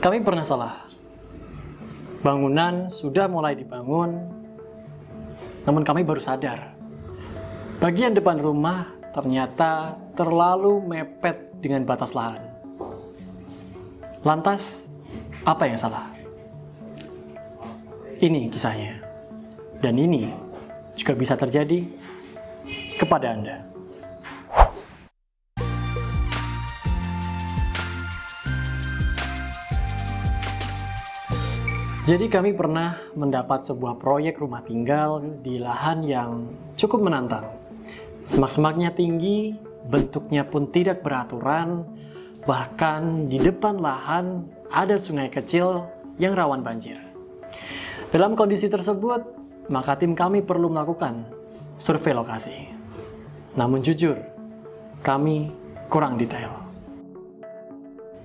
Kami pernah salah. Bangunan sudah mulai dibangun, namun kami baru sadar. Bagian depan rumah ternyata terlalu mepet dengan batas lahan. Lantas, apa yang salah? Ini kisahnya. Dan ini juga bisa terjadi kepada Anda. Jadi kami pernah mendapat sebuah proyek rumah tinggal di lahan yang cukup menantang. Semak-semaknya tinggi, bentuknya pun tidak beraturan, bahkan di depan lahan ada sungai kecil yang rawan banjir. Dalam kondisi tersebut, maka tim kami perlu melakukan survei lokasi. Namun jujur, kami kurang detail.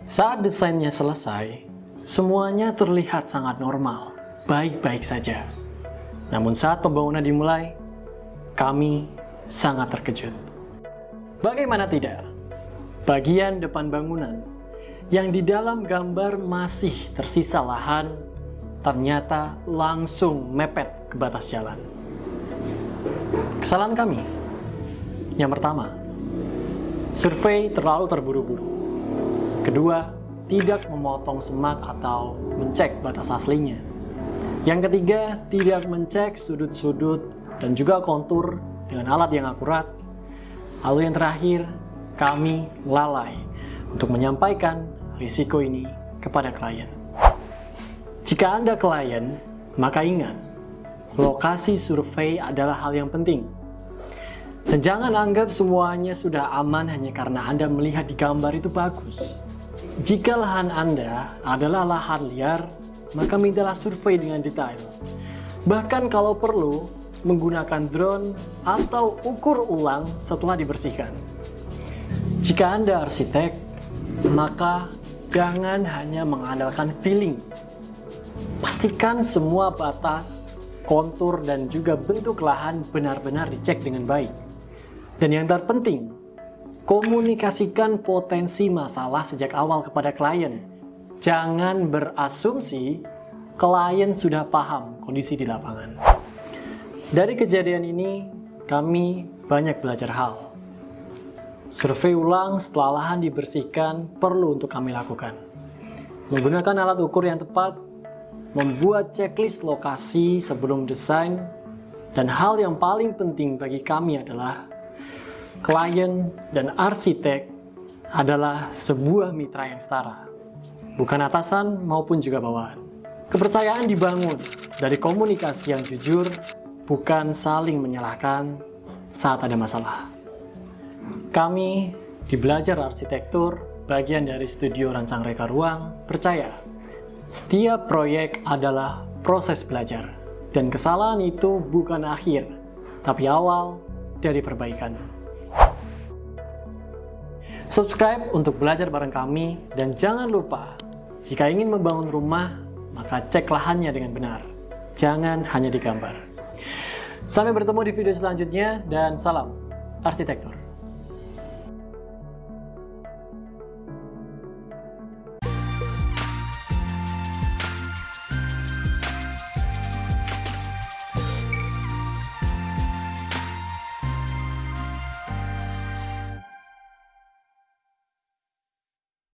Saat desainnya selesai, semuanya terlihat sangat normal, baik-baik saja. Namun saat pembangunan dimulai, kami sangat terkejut. Bagaimana tidak? Bagian depan bangunan yang di dalam gambar masih tersisa lahan, ternyata langsung mepet ke batas jalan. Kesalahan kami. Yang pertama, survei terlalu terburu-buru. Kedua, tidak memotong semak atau mencek batas aslinya. Yang ketiga, tidak mencek sudut-sudut dan juga kontur dengan alat yang akurat. Lalu yang terakhir, kami lalai untuk menyampaikan risiko ini kepada klien. Jika Anda klien, maka ingat, lokasi survei adalah hal yang penting. Dan jangan anggap semuanya sudah aman hanya karena Anda melihat di gambar itu bagus. Jika lahan Anda adalah lahan liar, maka mintalah survei dengan detail. Bahkan kalau perlu, menggunakan drone atau ukur ulang setelah dibersihkan. Jika Anda arsitek, maka jangan hanya mengandalkan feeling. Pastikan semua batas, kontur, dan juga bentuk lahan benar-benar dicek dengan baik. Dan yang terpenting, komunikasikan potensi masalah sejak awal kepada klien. Jangan berasumsi klien sudah paham kondisi di lapangan. Dari kejadian ini, kami banyak belajar hal. Survei ulang setelah lahan dibersihkan perlu untuk kami lakukan. Menggunakan alat ukur yang tepat, membuat checklist lokasi sebelum desain, dan hal yang paling penting bagi kami adalah klien dan arsitek adalah sebuah mitra yang setara, bukan atasan maupun juga bawahan. Kepercayaan dibangun dari komunikasi yang jujur, bukan saling menyalahkan saat ada masalah. Kami di Belajar Arsitektur, bagian dari studio Rancang Reka Ruang, percaya setiap proyek adalah proses belajar, dan kesalahan itu bukan akhir, tapi awal dari perbaikan. Subscribe untuk belajar bareng kami, dan jangan lupa, jika ingin membangun rumah, maka cek lahannya dengan benar. Jangan hanya digambar. Sampai bertemu di video selanjutnya, dan salam arsitektur.